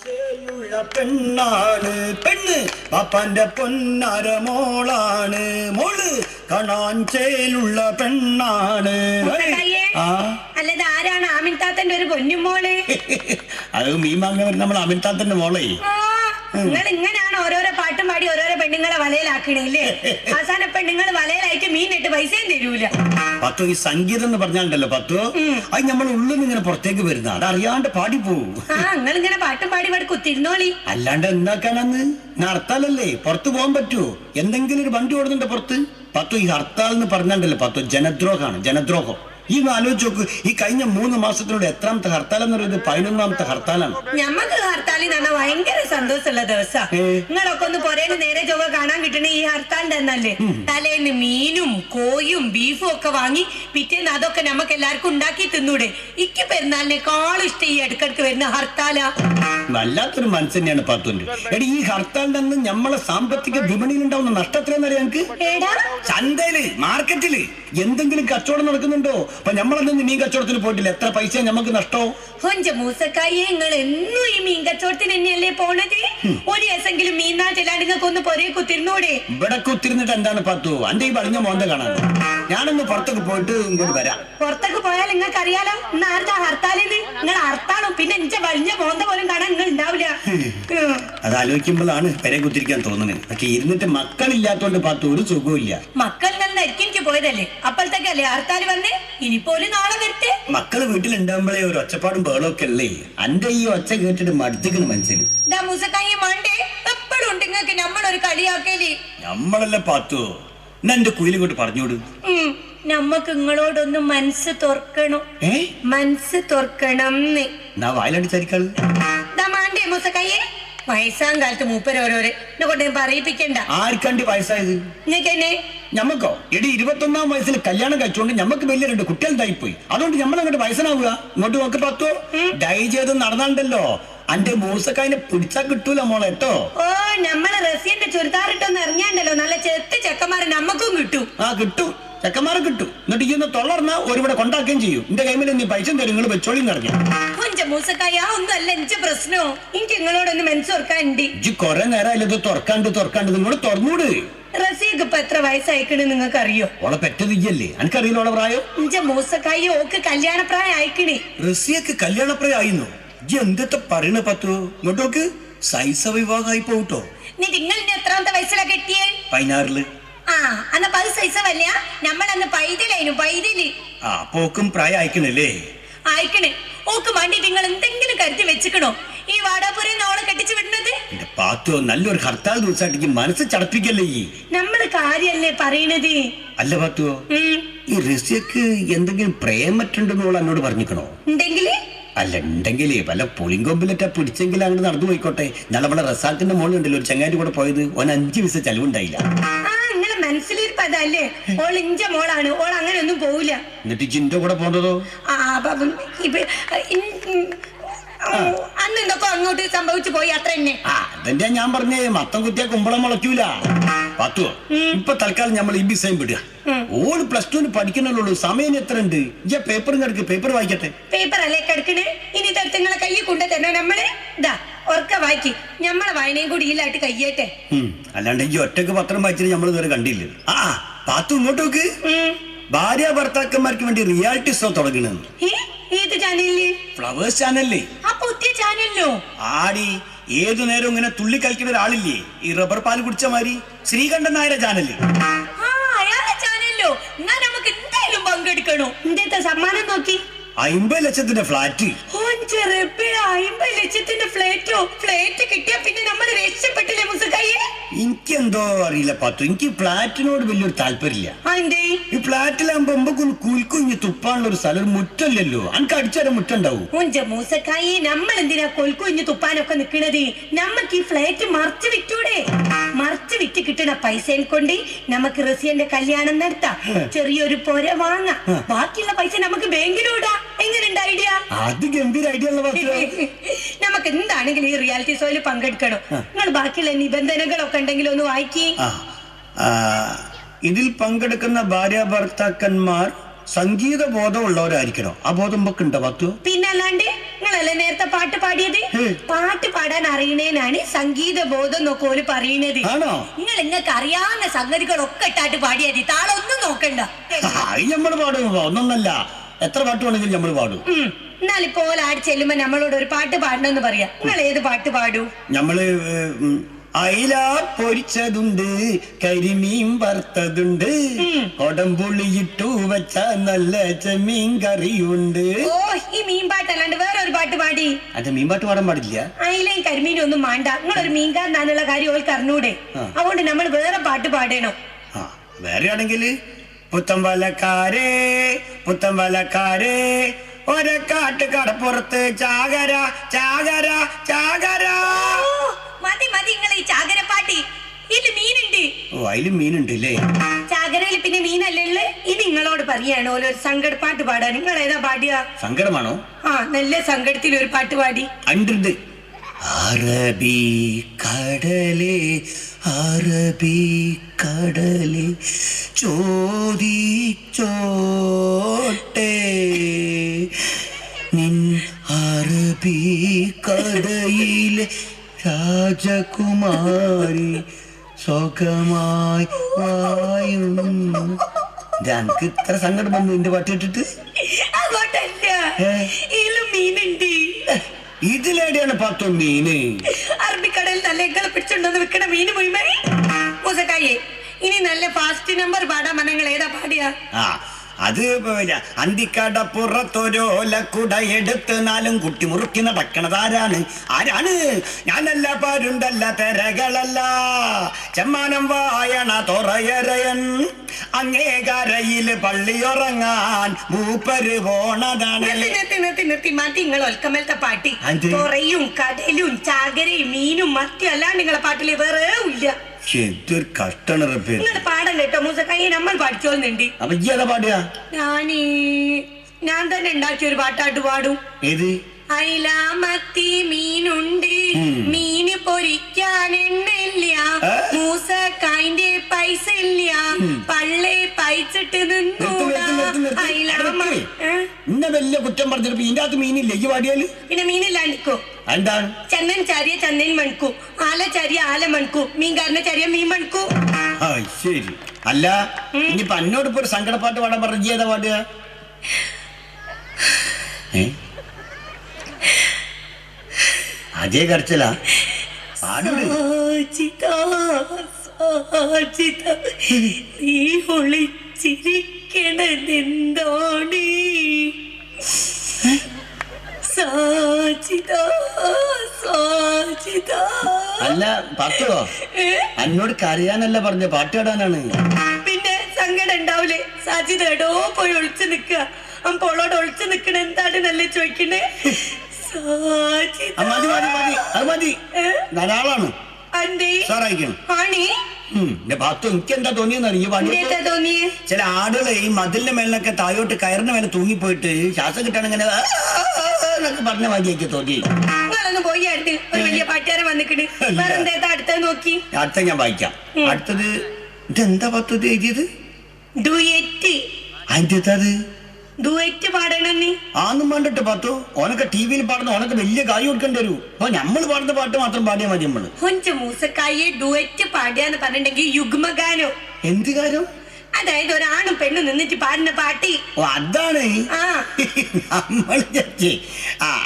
ചേലുള്ള പെണ്ണാണ് പെണ്ണ് പാപ്പാന്റെ പൊന്നാര മോളാണ് മോള് കാണാൻ ചേലുള്ള പെണ്ണാണ്. അല്ലത് ആരാണ് ആമിൻതാത്തന്റെ ഒരു പൊന്നുമോള്? അത് മീമാങ്ങ നമ്മൾ ആമിൻതാത്തന്റെ മോളെ. നിങ്ങൾ ഇങ്ങനെയാണ് ഓരോരോ പാട്ടും പാടി ഓരോരോ പെണ്ണുങ്ങളെ വലയിലാക്കണേല്ലേ? അവസാന പെണ്ണുങ്ങൾ വലയിലായിട്ട് മീനിട്ട് പൈസയും തരൂല. പത്തോ ഈ സംഗീതം എന്ന് പറഞ്ഞാണ്ടല്ലോ പത്തോ അത് നമ്മൾ ഉള്ളിൽ ഇങ്ങനെ പുറത്തേക്ക് വരുന്ന അത് അറിയാണ്ട് പാടി പോവും. നിങ്ങൾ ഇങ്ങനെ പാട്ടും പാടി പാടി കുത്തിരുന്നോളി. അല്ലാണ്ട് എന്താക്കാനന്ന് ഹർത്താലല്ലേ പുറത്തു പോകാൻ പറ്റുമോ? എന്തെങ്കിലും ഒരു വണ്ടി ഓടുന്നുണ്ട് പുറത്ത്. പത്തോ ഈ ഹർത്താൽ എന്ന് പറഞ്ഞാണ്ടല്ലോ പത്തോ ജനദ്രോഹമാണ്, ജനദ്രോഹം. ഈ ആലോചിച്ച് നോക്ക്, ഈ കഴിഞ്ഞ 3 മാസത്തിലൂടെ എത്രാമത്തെ ഹർത്താൽ എന്ന് പറയുന്നത് 11ാമത്തെ ഹർത്താലാണ്. ഞമ്മക്ക് ഹർത്താലിൽ തന്നെ ഭയങ്കര സന്തോഷമുള്ള ദിവസാ. നിങ്ങളൊക്കെ ഒന്ന് പൊരേന്ന് നേരെ ചൊവ്വ കാണാൻ കിട്ടണേ ഈ ഹർത്താലിന്റെ എന്നല്ലേ. തലേന്ന് മീനും കോയും ബീഫും ഒക്കെ വാങ്ങി പിറ്റേന്ന് അതൊക്കെ നമുക്ക് എല്ലാവർക്കും ഉണ്ടാക്കി തിന്നൂടെ? ഇക്ക് പെരുന്നാളിനേക്കാളും ഇഷ്ടം ഈ ഇടക്കിടക്ക് വരുന്ന ഹർത്താലാ. വല്ലാത്തൊരു മനസ്സ് തന്നെയാണ് പാത്തുണ്ട്. എടി ഈ ഹർത്താലിന്റെ അന്ന് നമ്മളെ സാമ്പത്തിക വിപണിയിൽ ഉണ്ടാവുന്ന നഷ്ടത്തിലെന്നറിയാം ഞങ്ങൾക്ക്. ചന്തയില് മാർക്കറ്റില് എന്തെങ്കിലും കച്ചവടം നടക്കുന്നുണ്ടോ? അപ്പൊ നമ്മളെന്ന് മീൻ കച്ചവടത്തിന് പോയിട്ടില്ല, എത്ര പൈസ നമുക്ക് നഷ്ടോ? മൂസക്കായെ നിങ്ങൾ എന്നും ഈ മീൻ കച്ചവടത്തിന് തന്നെയല്ലേ പോണത്? ഒരു ദിവസമെങ്കിലും മീൻ നാട്ടിലാണ്ട് നിങ്ങൾക്ക് ഒന്ന് പൊരേ കുത്തിരുന്നൂടെ? ഇവിടെ കുത്തിരുന്നിട്ട് എന്താണ് പത്തു? അന്റെ ഈ പറഞ്ഞ മോന്ത കാണാൻ ഞാനൊന്ന് പുറത്തൊക്കെ പോയിട്ട് ഇങ്ങോട്ട് വരാം. പുറത്തൊക്കെ പോയാൽ നിങ്ങൾക്ക് അറിയാലോ ഇന്ന് ആരുടെ ഹർത്താലിന്ന്. നിങ്ങൾ ഹർത്താലും പിന്നെ എന്റെ വലിയ മോന്ത പോലും കാണാൻ നിങ്ങൾ ഉണ്ടാവില്ല. അത് ആലോചിക്കുമ്പോഴാണ് പെരെ കുത്തിരിക്കാൻ തോന്നുന്നത്. പക്ഷെ ഇരുന്നിട്ട് മക്കളില്ലാത്തോണ്ട് പത്തു ഒരു സുഖവും ഇല്ല. മക്കൾ നിന്ന് അരിക്കിനിക്ക് പോയതല്ലേ, അപ്പോഴത്തേക്കല്ലേ ഹർത്താൽ വന്ന്. ഇനിപ്പോലും നാളെ വരട്ടെ. മക്കള് വീട്ടിലുണ്ടാകുമ്പോഴേ ഒരു ഒച്ചപ്പാടും ബഹളമൊക്കെ അല്ലേ. അന്റെ ഈ ഒച്ച കേട്ടിട്ട് മടുത്തിക്കണ് മനുഷ്യന്. എപ്പോഴും ഉണ്ട് നിങ്ങൾക്ക് നമ്മളൊരു കളിയാക്കല്. നമ്മളല്ലേ പാത്തു എന്നാ എന്റെ കുയിലിങ്ങോട്ട് പറഞ്ഞോട്. നമ്മക്ക് നിങ്ങളോടൊന്ന് മനസ്സ് തുറക്കണം. മനസ്സ് തുറക്കണം. വായിലടിച്ചാരിക്കാള് മൂസക്കായെ വയസ്സാം കാലത്ത് മൂപ്പരോരോരെ കൊണ്ട് പറയിപ്പിക്കണ്ട. ആർക്കണ്ടി വയസ്സായത്? നിങ്ങൾക്കെന്നെ ഞമ്മക്കോ? എടി 21ാം വയസ്സിൽ കല്യാണം കഴിച്ചോണ്ട് ഞമ്മക്ക് വലിയ 2 കുട്ടികൾ പോയി. അതുകൊണ്ട് നമ്മൾ അങ്ങോട്ട് വയസ്സനാവുക. ഇങ്ങോട്ട് നോക്ക് പത്തോ, ഡൈ ചെയ്ത് നടന്നാണ്ടല്ലോ അന്റെ മൂസക്കായിനെ പിടിച്ചാ കിട്ടൂല മോളെ കേട്ടോ. ഓ നമ്മളെ റസിയന്റെ ചുരിദാറിട്ടൊന്ന് ഇറങ്ങിയാണ്ടല്ലോ നല്ല ചെത്ത് ചെക്കന്മാരെ നമ്മക്കും കിട്ടും. കിട്ടും, ചെക്കന്മാരെ കിട്ടും. എന്നിട്ട് ഈ ഒന്ന് തൊള്ളർന്നാ ഒരുവിടെ കൊണ്ടാക്കുകയും ചെയ്യും. എന്റെ കൈമിൽ നീ പൈസ തരും, നിങ്ങൾ വെച്ചോളി നിറഞ്ഞു. മൂസക്കായ ഒന്നും അല്ല എന്റെ പ്രശ്നോ. എനിക്ക് നിങ്ങളോടൊന്ന് മനസ്സോർക്കാനുണ്ട്. ഇജ്ജ് കൊറേ നേരം ഇത് തുറക്കാണ്ട് നിങ്ങളോട് തുറന്നൂട്. റസിയക്ക് ഇപ്പൊ എത്ര വയസ്സായിക്കണ് നിങ്ങൾക്ക് അറിയോ? ഓളെ പെറ്റത് ഇയ്യല്ലേ, എനിക്കറിയില്ല ഓളെ പ്രായം. എന്റെ മൂസക്കായ ഓക്ക് കല്യാണപ്രായം അയക്കണേ. റസിയക്ക് കല്യാണപ്രായം ആയിരുന്നു. ഇജ്ജ് എന്തത്തെ പറയണ പത്തു? ഇങ്ങോട്ടോക്ക് സൈസ വിവാഹമായി പോട്ടോ. നിങ്ങൾ എത്രാമത്തെ വയസ്സിലാ കെട്ടിയേ? 16. അന്ന് 10 സൈസവല്ല, നമ്മളന്ന് പൈതലായിരുന്നു പൈതല്. പോക്കും പ്രായം അയക്കണല്ലേ? അയക്കണേ. ഓക്ക് വേണ്ടി നിങ്ങൾ എന്തെങ്കിലും കരുതി വെച്ചിക്കണോ? ഈ വാടാപുരേ ഓളെ കെട്ടിച്ചു വിടുന്നത്? പാത്തോ നല്ലൊരു ഹർത്താൽ ദിവസമായിട്ട് മനസ്സ് ചടപ്പിക്കല്ലേ. നമ്മള് കാര്യല്ലേ പറയണത്? അല്ല പാത്തുവോ, ഈ റസിയക്ക് എന്തെങ്കിലും പ്രേമറ്റുണ്ടെന്നോള എന്നോട് പറഞ്ഞിക്കണോ? അല്ല ഉണ്ടെങ്കിലേ വല്ല പുളിങ്കൊമ്പിലൊക്കെ പിടിച്ചെങ്കിൽ അങ്ങോട്ട് നടന്നു പോയിക്കോട്ടെ. ഞാൻ നമ്മളെ റസാത്തിന്റെ മോളുണ്ടല്ലോ ഒരു ചങ്ങാതി കൂടെ പോയത്, ഓൻ 5 പൈസ ചെലവുണ്ടായില്ല. നിങ്ങളെ മനസ്സിലിരിപ്പതല്ലേ ഓൾ ഇഞ്ച മോളാണ്, ഓൾ അങ്ങനെ ഒന്നും പോവില്ല. എന്നിട്ട് ജിന്റെ കൂടെ പോന്നതോ? അന്ന് എന്തൊക്കെ അങ്ങോട്ട് സംഭവിച്ചു പോയി, അത്ര തന്നെ. അതെന്താ ഞാൻ പറഞ്ഞേ, മത്തം കുത്തിയാ കുമ്പളം മുളയ്ക്കൂല. പത്തുവോ ഇപ്പൊ തൽക്കാലം നമ്മൾ ഈ ബിസൈൻ വിടുക. ഓള് +2 പഠിക്കണല്ലോ, സമയം എത്ര ഉണ്ട്? പേപ്പറും കിടക്ക്, പേപ്പർ വായിക്കട്ടെ. പേപ്പർ അല്ലേ കിടക്കണേ? ഇനി നിങ്ങളെ കയ്യിൽ കൊണ്ടു തന്നെ നമ്മള് ഇതാ ഉറക്ക വായിക്കി. ഞമ്മളെ വായനയും കൂടി ഇല്ലാട്ട് കയ്യേട്ടെ. അല്ലാണ്ട് ഈ ഒറ്റക്ക് പത്രം വായിച്ചിട്ട് നമ്മൾ ഇതുവരെ കണ്ടില്ല. പാത്തു ഇങ്ങോട്ട് നോക്ക്. ഭാര്യ ഭർത്താക്കന്മാർക്ക് വേണ്ടി റിയാലിറ്റി ഷോ തുടങ്ങണെന്ന്. ഏത് ചാനലില്? ഫ്ലവേഴ്സ് ചാനലില്ലേ? പുതിയ ചാനലിലോ? ആടി ഏതു നേരം ഇങ്ങനെ തുള്ളി കളിക്കുന്ന ഒരാളില്ലേ, ഈ റബ്ബർ പാല് കുടിച്ച മാതിരി, ശ്രീകണ്ഠൻ നായരുടെ ചാനല്. അയാളെ ചാനലിലോ? ഞാൻ നമുക്ക് എന്തായാലും പങ്കെടുക്കണോ? എന്തേത്തെ സമ്മാനം നോക്കി? 50 ലക്ഷത്തിന്റെ ഫ്ലാറ്റ്. 50 ലക്ഷത്തിന്റെ ഫ്ലാറ്റോ? ഫ്ലാറ്റ് കിട്ടിയാ പിന്നെ നമ്മൾ രക്ഷപ്പെട്ടില്ലേ മുസക്കായെ? എനിക്കെന്തോ അറിയില്ല പത്തു, എനിക്ക് ഫ്ലാറ്റിനോട് വലിയൊരു താല്പര്യമില്ല. ഈ ഫ്ലാറ്റിലാകുമ്പോ കുൽക്കുഞ്ഞ് തുപ്പാനുള്ള ഒരു സ്ഥലം, ഒരു മുറ്റല്ലല്ലോ. എനിക്ക് അടിച്ചാലും മുറ്റം ഉണ്ടാവും. മൂസക്കായെ നമ്മൾ എന്തിനാ കൊൽക്കുഞ്ഞ് തുപ്പാനൊക്കെ നിക്കണത്? നമ്മക്ക് ഈ ഫ്ലാറ്റ് മറച്ചു വിറ്റൂടെ? മറച്ചു വിറ്റ് കിട്ടണ പൈസയും കൊണ്ട് നമുക്ക് റസിയന്റെ കല്യാണം നടത്താം, ചെറിയൊരു പൊര വാങ്ങാം, ബാക്കിയുള്ള പൈസ നമുക്ക് ബാങ്കിലൂടാ. എങ്ങനെയുണ്ട് ഐഡിയ? അത് ഗംഭീര ഐഡിയ. നമുക്ക് എന്താണെങ്കിലും ഈ റിയാലിറ്റി ഷോയിൽ പങ്കെടുക്കണം. നിങ്ങൾ ബാക്കിയുള്ള നിബന്ധനകളൊക്കെ ഉണ്ടെങ്കിൽ ഒന്ന് വായിക്കേ. ഇതിൽ പങ്കെടുക്കുന്ന ഭാര്യ ഭർത്താക്കന്മാർ സംഗീത ബോധമുള്ളവരായിരിക്കണോ? ആ ബോധം ഒക്കെ ഉണ്ടോ പത്തു? പിന്നല്ലാണ്ട് നിങ്ങളല്ലേ നേരത്തെ പാട്ട് പാടിയത്? പാട്ട് പാടാൻ അറിയണേനാണ് സംഗീത ബോധം എന്നൊക്കെ ഓല് പറയണത്. ആണോ? നിങ്ങൾക്ക് അറിയാവുന്ന സംഗതികളൊക്കെ ഇട്ടാട്ട് പാടിയാതി, താളൊന്നും നോക്കണ്ട. നമ്മള് പാടും, ഒന്നൊന്നല്ല, എത്ര പാട്ട് വേണമെങ്കിലും നമ്മള് പാടും. എന്നാലിപ്പോ ആടി ചെല്ലുമ്പോ നമ്മളോട് ഒരു പാട്ട് പാടണമെന്ന് പറയാ. നിങ്ങൾ ഏത് പാട്ട് പാടൂ? നമ്മള് അയില പൊരിച്ചതുണ്ട്, കരിമീൻ വറുത്തതുണ്ട്, കൊടംപുളിയിട്ടു വെച്ച നല്ല ചെമ്മീൻ കറിയുണ്ട്. ഓ, ഈ മീൻ പാട്ടല്ലാണ്ട് വേറെ ഒരു പാട്ട് പാടി. അത് മീൻ പാട്ട് പാടാൻ പാടില്ല. അയിലയും കരിമീനും ഒന്നും വേണ്ട. നിങ്ങളൊരു മീൻകാരനാന്നുള്ള കാര്യം ഓൾക്ക് അറിഞ്ഞൂടെ? അതുകൊണ്ട് നമ്മൾ വേറെ പാട്ട് പാടണോ? വേറെ ആണെങ്കില് പുത്തമ്പലക്കാരേ പുത്തമ്പലക്കാരേ ഒരക്കാട്ട് കടപ്പുറത്ത് ചാകര ചാകര ചാകര. മതി മതി, നിങ്ങൾ ഈ ചാകര പാട്ടി. ഇതില് മീനുണ്ട്. ഓ, അതിലും മീനുണ്ട് അല്ലേ? ചാകരയില് പിന്നെ മീനല്ലേ? ഇനി നിങ്ങളോട് പറയാണോ ഒരു സങ്കട പാട്ട് പാടാൻ? നിങ്ങൾ ഏതാ പാടിയ? സങ്കടമാണോ? നല്ല സങ്കടത്തിൽ ഒരു പാട്ട് പാടി. അണ്ട് അറബി കടലേ അറബി കടലേ ചോദിച്ചോട്ടെ നിൻ അറബി കടയിലെ രാജകുമാരി സുഖമായി വായുന്നു. എനിക്ക് ഇത്ര സങ്കടം വന്നു എന്റെ പാട്ട് കേട്ടിട്ട്. മീനുണ്ട്. ഇതിലേടെയാണ് പത്തോ മീന്? അറബിക്കടലിൽ നല്ല എങ്ങളെ പിടിച്ചോണ്ടെന്ന് വെക്കണ മീന് മുഴുവൻ. മൂസക്കായെ, ഇനി നല്ല ഫാസ്റ്റ് നമ്പർ പാടാൻ മനങ്ങൾ ഏതാ പാടിയ? അത് അന്തിക്കടപ്പുറത്തൊരോലക്കുട എടുത്ത് നാലും കുട്ടി മുറുക്കി നടക്കണതാരാണ്? ആരാണ്? ഞാനല്ല, പാരുണ്ടല്ല, തെരകളല്ല, ചെമ്മാനം വായണ തൊറയരയൻ, അങ്ങേകരയില് പള്ളിയുറങ്ങാൻ മൂപ്പര് പോണതാണ്. നിർത്തി മാറ്റി നിങ്ങൾ ഒൽക്കമലത്തെ പാട്ടി. തുറയും കടലും ചാകരയും മീനും മത്തി അല്ലാണ്ട് നിങ്ങളെ പാട്ടില് വേറെ ഇല്ല. എന്തൊരു കഷ്ടാണ് റബ്ബേ. നിങ്ങളുടെ പാടം കേട്ടോ മൂസക്കായി, നമ്മൾ പഠിച്ചോന്നുണ്ട്. അപ്പൊ ഈ ഏതാ പാടുക? ഞാൻ തന്നെ ഉണ്ടാക്കിയ ഒരു പാട്ടാട്ട് പാടും. ഏത്? അയില മത്തി മീനുണ്ട്, മീന് പൊരിക്കാൻ എണ്ണയില്ല, മൂസക്കായിന്റെ പൈസ ഇല്ല, പള്ളേ പൈച്ചിട്ട് നിന്നൂടാ. ഇന്ന വലിയ കുറ്റം പറഞ്ഞിട്ട് ഇതിന്റെ അകത്ത് മീനില്ല ഈ പാടിയാല്? പിന്നെ മീനില്ലാണ്ടിക്കോ? എന്താണ്? ചന്ദൻ ചാരിയ ചന്ദൻ മൺകൂ, ആല ചാരിയ ആല മൺകൂ, മീൻകാരനെ ചാരിയ മീൻ മൺകൂ. ശരി. അല്ല, ഇനിയിപ്പൊ എന്നോട് ഇപ്പൊ ഒരു സങ്കടപ്പാട്ട് പാടാൻ പറഞ്ഞ ഏതാ പാടുക? അജയ് കരച്ചിലാ? നീ ഒളിച്ചിരിക്കണതെന്തോണി? അല്ല പത്തോ, എന്നോട് കരയാനല്ല പറഞ്ഞ പാട്ട് പാടാനാണ്. പിന്നെ സങ്കടം ഉണ്ടാവൂലേ? സാജിദ് എടോ പോയി ഒളിച്ചു നിക്കുക. അപ്പോളോട് ഒളിച്ചു നിക്കണ എന്താണ് നല്ല ചോദിക്കണേ? ധാരാളാണ്. എനിക്ക് എന്താ തോന്നിയെന്നറിയ? ചില ആടുകളെ ഈ മതിലിന്റെ മേലിനൊക്കെ താഴോട്ട് കയറിന് മേലെ തൂങ്ങിപ്പോയിട്ട് ശ്വാസം കിട്ടാണിങ്ങനെ പറഞ്ഞ മതിയൊക്കെ തോന്നി. അടുത്ത ഞാൻ വായിക്കാം. അടുത്തത് ഇതെന്താ പത്തത് എഴുതിയത്? അതിന്റെ ഡുവറ്റ് പാടണം. ആന്നും വേണ്ടിട്ട് പത്തു. ഓനൊക്കെ ടിവിയിൽ പാടുന്ന ഓനൊക്കെ വലിയ കായ് കൊടുക്കേണ്ടി വരും. അപ്പൊ നമ്മൾ പാടുന്ന പാട്ട് മാത്രം പാടിയാൽ മതി. നമ്മള് മൂസക്കായെ ഡുവറ്റ് പാടിയാന്ന് പറഞ്ഞിട്ടുണ്ടെങ്കിൽ യുഗ്മഗാനോ. എന്ത് കാര്യം? അതായത് ഒരാണും പെണ്ണും നിന്നിട്ട് പാടുന്ന പാട്ടി. ഓ, അതാണ് നമ്മൾ.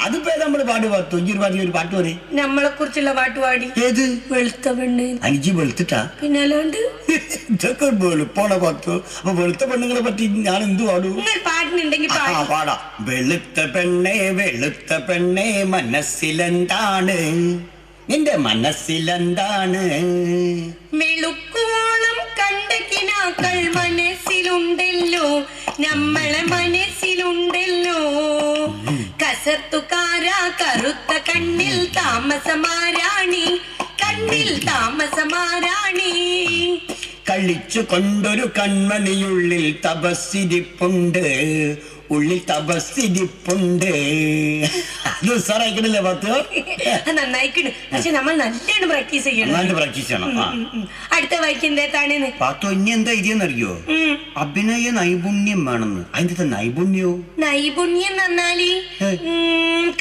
അതിപ്പോ നമ്മള് പാട്ട് പത്തു ഒരു പാട്ട് പറയും. നമ്മളെ കുറിച്ചുള്ള പാട്ട് പാടി. ഏത്? വെളുത്ത പെണ്ണ്. എനിക്ക് വെളുത്തിട്ടാ? പിന്നെ അല്ലാണ്ട് ഇതൊക്കെ വെളുപ്പാണ് പത്തു. അപ്പൊ വെളുത്ത പെണ്ണുങ്ങളെ പറ്റി ഞാൻ എന്ത് പാടും? പാടുന്നുണ്ടെങ്കിൽ പാടാം. വെളുത്ത പെണ്ണേ മനസ്സിലെന്താണ്? നിന്റെ മനസ്സിലെന്താണ്? വെളുക്കോളം കണ്ട കിനാക്കൾ മനസ്സിലുണ്ടല്ലോ, നമ്മളെ മനസ്സിലുണ്ടല്ലോ. കസർത്തുകാരാ കറുത്ത കണ്ണിൽ താമസമാരാണി, കണ്ണിൽ താമസമാരാണി. കളിച്ചു കൊണ്ടൊരു കൺമണിയുള്ളിൽ തപസ്സിരിപ്പുണ്ട്, ഉള്ളിൽ തപസ്സിരിപ്പുണ്ട്. അത് ഉസാറായിക്കണല്ലേ പത്തോ? നന്നായിക്കണ്. പക്ഷെ നമ്മൾ നല്ലോണം പ്രാക്ടീസ് ചെയ്യണം. നന്നായിട്ട് പ്രാക്ടീസ് ചെയ്യണം. അടുത്ത വായിക്കുന്നേത്താണെന്ന് പാത്തോ ഇനി എന്താ ഇതെന്നറിയോ? അഭിനയ നൈപുണ്യം വേണമെന്ന്. അതിന്റെ നൈപുണ്യോ? നൈപുണ്യം എന്നാല്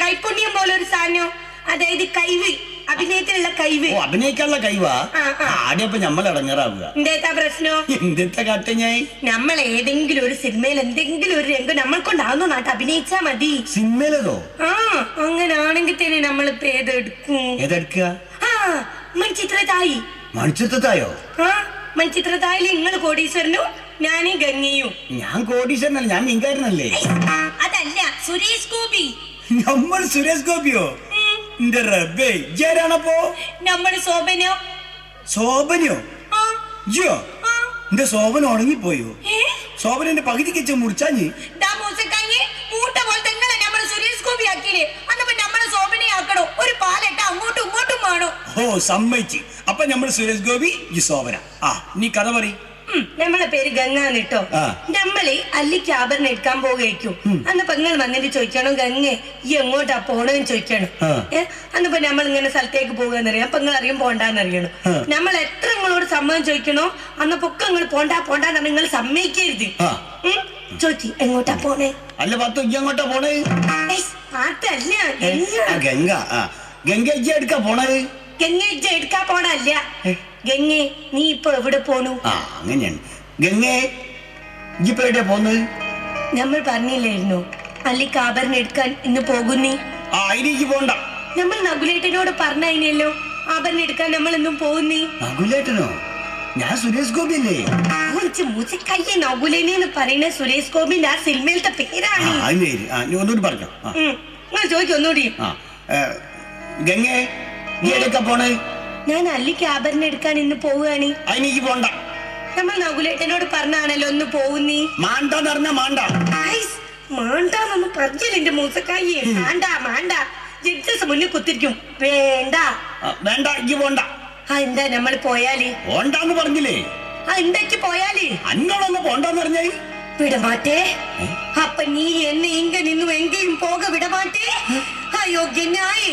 കൈപുണ്യം പോലെ ഒരു സാധനം. അതായത് കഴിവ്, അഭിനയത്തിലുള്ള കഴിവ്. ഓ, അഭിനയിക്കാനുള്ള കഴിവാ? ആദ്യപ്പോ നമ്മൾ ഇടങ്ങാറാവുക. എന്തേത്താ പ്രശ്നം? എന്തെത്താ കാട്ട ഞാൻ? നമ്മൾ ഏതെങ്കിലും ഒരു സിനിമയിൽ എന്തെങ്കിലും ഒരു രംഗം നമ്മൾ കൊണ്ടാവുന്ന നാട്ട് അഭിനയിച്ചാ മതി. സിനിമയിലതോ? അങ്ങനാണെങ്കിൽ തന്നെ നമ്മളിപ്പോ ഏതെടുക്കും? ഏതെടുക്കുക? മൺചിത്രതായി. മൺചിത്രത്തായോ? മൺചിത്രതായില് നിങ്ങൾ കോടീശ്വരനും ഞാനീ ഗംഗയും. ഞാൻ കോടീശ്വരനല്ല, ഞാൻ മീൻകാരനല്ലേ. അതല്ല, സുരേഷ് ഗോപി. നമ്മൾ സുരേഷ് ഗോപിയോ? എന്റെ റബ്ബേ, ഇതാരാണപ്പോ? നമ്മള് ശോഭനോ. ശോഭനയോ? ജിയോ, എന്റെ ശോഭന ഉണങ്ങിപ്പോയോ? ശോഭന എന്റെ പകുതിക്ക് വെച്ച് മുറിച്ചാഞ്ഞ്. മൂട്ട പോലെ തന്നെ നമ്മള് സുരേഷ് ഗോപി ആക്കിയില്ലേ, അന്നപ്പോ നമ്മളെ ശോഭനെ ആക്കണോ? ഒരു പാലട്ട അങ്ങോട്ടും ഇങ്ങോട്ടും വേണോ? ഓ, സമ്മതിച്ച്. അപ്പൊ നമ്മൾ സുരേഷ് ഗോപി, ഈ ശോഭന. നീ കഥ പറയും. നമ്മളെ പേര് ഗംഗാന്ന് കേട്ടോ. നമ്മള് അല്ലിക്ക് ആഭരണം എടുക്കാൻ പോകേക്കും. അന്ന് പെങ്ങൾ വന്നിട്ട് ചോദിക്കണം, ഗംഗേ ഈ എങ്ങോട്ടാ പോണെന്ന് ചോദിക്കണം. അന്നിപ്പോ നമ്മൾ ഇങ്ങനെ സ്ഥലത്തേക്ക് പോകാന്നറിയാം. അപ്പൊ നിങ്ങൾ അറിയും പോണ്ടാന്നറിയണം. നമ്മൾ എത്ര നിങ്ങളോട് സമ്മതം ചോദിക്കണോ അന്നപ്പൊക്കെ നിങ്ങൾ പോണ്ടാന്ന് നിങ്ങൾ സമ്മതിക്കരുത്. ചോദിച്ചു എങ്ങോട്ടാ പോണേ? അല്ല പത്തു, എങ്ങോട്ടാ പോണേ? അതല്ല ഗംഗ. ഗംഗ എടുക്കാ പോണത്? ഗംഗ എടുക്കാ പോണല്ല. ഗംഗേ നീ ഇപ്പൊ എവിടെ പോണു? അങ്ങനെയാണ്. ഗംഗേ ഇപ്പൊ എവിടെയാ പോന്നത്? നമ്മൾ പറഞ്ഞില്ലായിരുന്നു അല്ലിക്ക് ആഭരണം എടുക്കാൻ ഇന്ന് പോകുന്നീ. അതിലേക്ക് പോണ്ട. നമ്മൾ നകുലേട്ടനോട് പറഞ്ഞല്ലോ ആഭരണം എടുക്കാൻ നമ്മൾ ഇന്നും പോകുന്നീ. നകുലേട്ടനോ? ഞാൻ സുരേഷ് ഗോപി അല്ലേ? മൂച്ചക്കയ്യ നകുലേനെന്ന് പറയുന്ന സുരേഷ് ഗോപിന്റെ ആ സിനിമയിലത്തെ പേരാണ്. ഒന്നുകൂടി പറഞ്ഞോ. നിങ്ങൾ ചോദിക്കും ഒന്നുകൂടി. ഗംഗേ എവിടേക്കാ പോണേ? ഞാൻ അല്ലിക്ക് ആഭരണം എടുക്കാൻ ഇന്ന് പോവുകയാണ്. അതിലേക്ക് പോണ്ട. നമ്മൾ നകുലേട്ടനോട് പറഞ്ഞാണല്ലോ ഒന്ന് പോകുന്നീ. മാണ്ടാന്ന് പറഞ്ഞാ മാണ്ട. മാണ്ടാന്നൊന്നും പറഞ്ഞില്ല എന്റെ മൂസക്കായി. മാണ്ട ജഡ്ജസ് മുന്നിൽ കുത്തിരിക്കും. വേണ്ട വേണ്ട, ഇജ്ജ് പോണ്ട. എന്താ നമ്മൾ പോയാല്? പോണ്ടാന്ന് പറഞ്ഞില്ലേ? എന്തൊക്കെ പോയാല്? അന്നോടൊന്ന് പോണ്ടാന്ന് പറഞ്ഞേ. വിടമാറ്റേ. അപ്പൊ നീ എന്നെ ഇങ്ങ നിന്നു എങ്കയും പോക വിടമാറ്റേ? അയോഗ്യനായി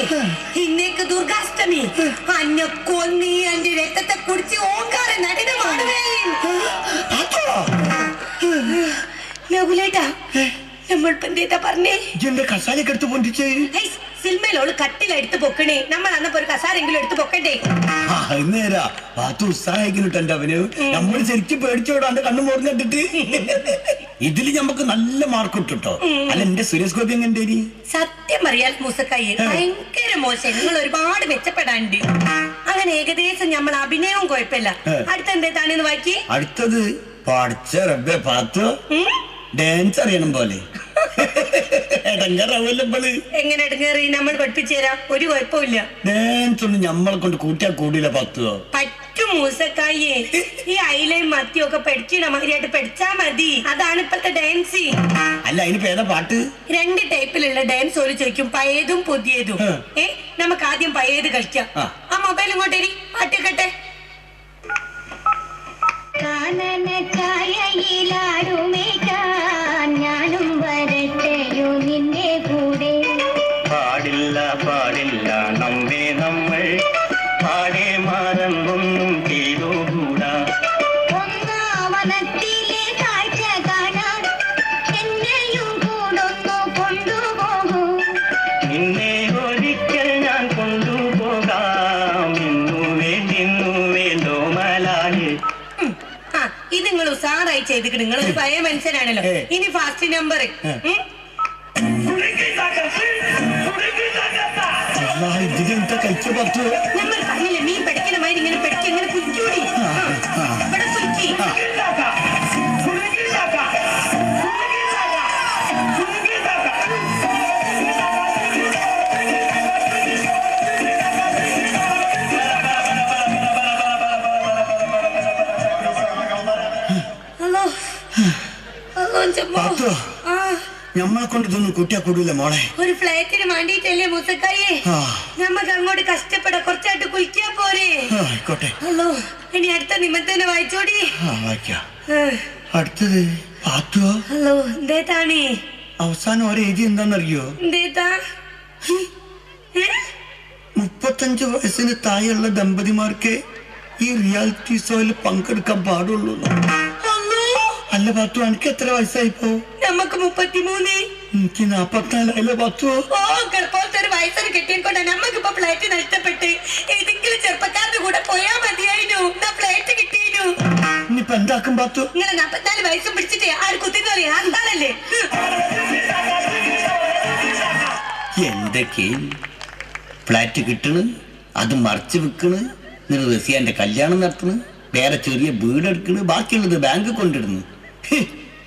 ഇന്നേക്ക് ദുർഗാഷ്ടമി അന്നെ കൊന്നി എന്റെ രക്തത്തെ കുടിച്ച് ഓങ്കാര നടനമാണവേ. ലഘുലേട്ടാ നമ്മൾ എന്തേതാ പറഞ്ഞേ? എന്റെ കസാലയൊക്കെ എടുത്ത് പൊന്തിച്ചേ. സിനിമയിലോള് കട്ടിലെടുത്ത് പൊക്കണേ. നമ്മൾ അന്നപ്പോ ഒരു കസാരെങ്കിലും എടുത്ത് പൊക്കണ്ടേ? നേരാ പാത്തു ഉത്സാഹിക്കുന്നുണ്ട് അവന്. നമ്മൾ ശരിക്കും പേടിച്ചോടാ എന്റെ കണ്ണു മോർന്നിട്ടിട്ട്. ഇതില് നമുക്ക് നല്ല മാർക്ക് കിട്ടോ. അല്ല എന്റെ സുരേഷ് ഗോപി എങ്ങനെ? സത്യം പറയാൻ മൂസക്കായി ഭയങ്കര മോശം. നിങ്ങൾ ഒരുപാട് മെച്ചപ്പെടാണ്ട്. അങ്ങനെ ഏകദേശം നമ്മൾ അഭിനയവും കുഴപ്പമില്ല. അടുത്ത എന്തേതാണെന്ന് വായിക്കി. അടുത്തത് പഠിച്ച റബ്ബേ പാത്തു ഡാൻസ് അറിയണം പോലെ. എങ്ങനെ എടുങ്ങേറി നമ്മൾ പഠിപ്പിച്ചു തരാം. ഒരു കുഴപ്പമില്ല. ഡാൻസ് ഒന്നും നമ്മളെ കൊണ്ട് കൂട്ടിയാ കൂടിയില്ല പത്തുവോ. പറ്റും മൂസക്കായി. ഈ അയിലയും മത്തിയും ഒക്കെ പഠിക്കണ മാതിരിയായിട്ട് പഠിച്ചാ മതി. അതാണ് ഇപ്പത്തെ ഡാൻസ്. അല്ല അതിന് ഏതാ പാട്ട്? 2 ടൈപ്പിലുള്ള ഡാൻസ് ഒരു ചോദിക്കും, പഴയതും പുതിയതും. നമുക്ക് ആദ്യം പഴയത് കളിക്കാം. ആ മൊബൈൽ ഇങ്ങോട്ടേരി പാട്ടിക്കട്ടെ. ഞാനും വരട്ടെയോ നിന്റെ കൂടെ? പാടില്ല പാടില്ല നമ്മെ നമ്മൾ പാടെ മറന്നൊന്നും ചെയ്തുകൂടാ. ഒന്നാവനത്തിലെ കാഴ്ച കാണാൻ എന്നെയും കൂടൊന്നു കൊണ്ടുപോകൂ. നിന്നെ ഒരിക്കൽ ഞാൻ കൊണ്ടുപോകാം. ഇന്നു വേണ്ടോ മലാലി. ഇത് നിങ്ങൾ ഉസാറായി ചെയ്തിട്ട് നിങ്ങൾ ഒരു പഴയ മനുഷ്യനാണല്ലോ. ഇനി ഫാസ്റ്റ് നമ്പർ. നമ്മൾ പറഞ്ഞില്ലേ മീൻ പഠിക്കണ മാതിരി ഇങ്ങനെ പഠിക്ക ഇങ്ങനെ കുറ്റിക്കൂടി ഇവിടെ കുറ്റി. നമ്മളെ കൊണ്ട് ഇതൊന്നും കൂട്ടിയാ കൂടില്ല മോളെ. ഒരു ഫ്ലാറ്റിന് വേണ്ടിട്ടല്ലേ മൂസക്കായെ നമ്മക്ക് അങ്ങോട്ട് കഷ്ടപ്പെടാം. കുറച്ചായിട്ട് കുളിക്കാ പോരെ? ആയിക്കോട്ടെ. ഹലോ ഇനി അടുത്ത നിമിത്തന്നെ വായിച്ചോടി. അടുത്തത് പാത്തുവോ? ഹലോ എന്തേതാണേ? അവസാനം ഓരോ എഴുതി എന്താണെന്നറിയോ? എന്തേതാ? 35 വയസ്സിന് താഴെയുള്ള ദമ്പതിമാർക്ക് ഈ റിയാലിറ്റി ഷോയിൽ പങ്കെടുക്കാൻ പാടുള്ളൂ. അല്ല പാത്തു, എനിക്ക് എത്ര വയസ്സായിപ്പോ? നമുക്ക് 33. എനിക്ക് 44 അല്ല പാത്തു. ഓ പോലത്തെ ഒരു വയസ്സിന് കിട്ടിയതുകൊണ്ട് നമുക്കിപ്പോ ഫ്ലൈറ്റ് നഷ്ടപ്പെട്ട് ഏതെങ്കിലും ചെറുപ്പക്കാരുടെ കൂടെ പോയാ മതിയായിരുന്നു. ഫ്ലൈറ്റ് കിട്ടിയിരുന്നു. ഇനിയിപ്പൊ എന്താക്കും പാത്തു? ഇങ്ങനെ 44 വയസ്സും പിടിച്ചിട്ട് ആര് കുത്തിന്ന് ആർത്താളല്ലേ? എന്തൊക്കെ ഫ്ലാറ്റ് കിട്ടണ്, അത് മറച്ചു വെക്കണ്, എന്നിട്ട് റസിയാന്റെ കല്യാണം നടത്തണ്, വേറെ ചെറിയ വീടെടുക്കണ്, ബാക്കിയുള്ളത് ബാങ്ക് കൊണ്ടിടുന്നു.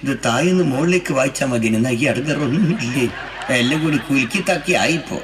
ഇത് താഴെന്ന് മുകളിലേക്ക് വായിച്ചാൽ മതി. എന്നാ ഈ അടുക്കറൊന്നും ഇല്ലേ? എല്ലാം കൂടി കുലുക്കി താക്കി ആയിപ്പോ.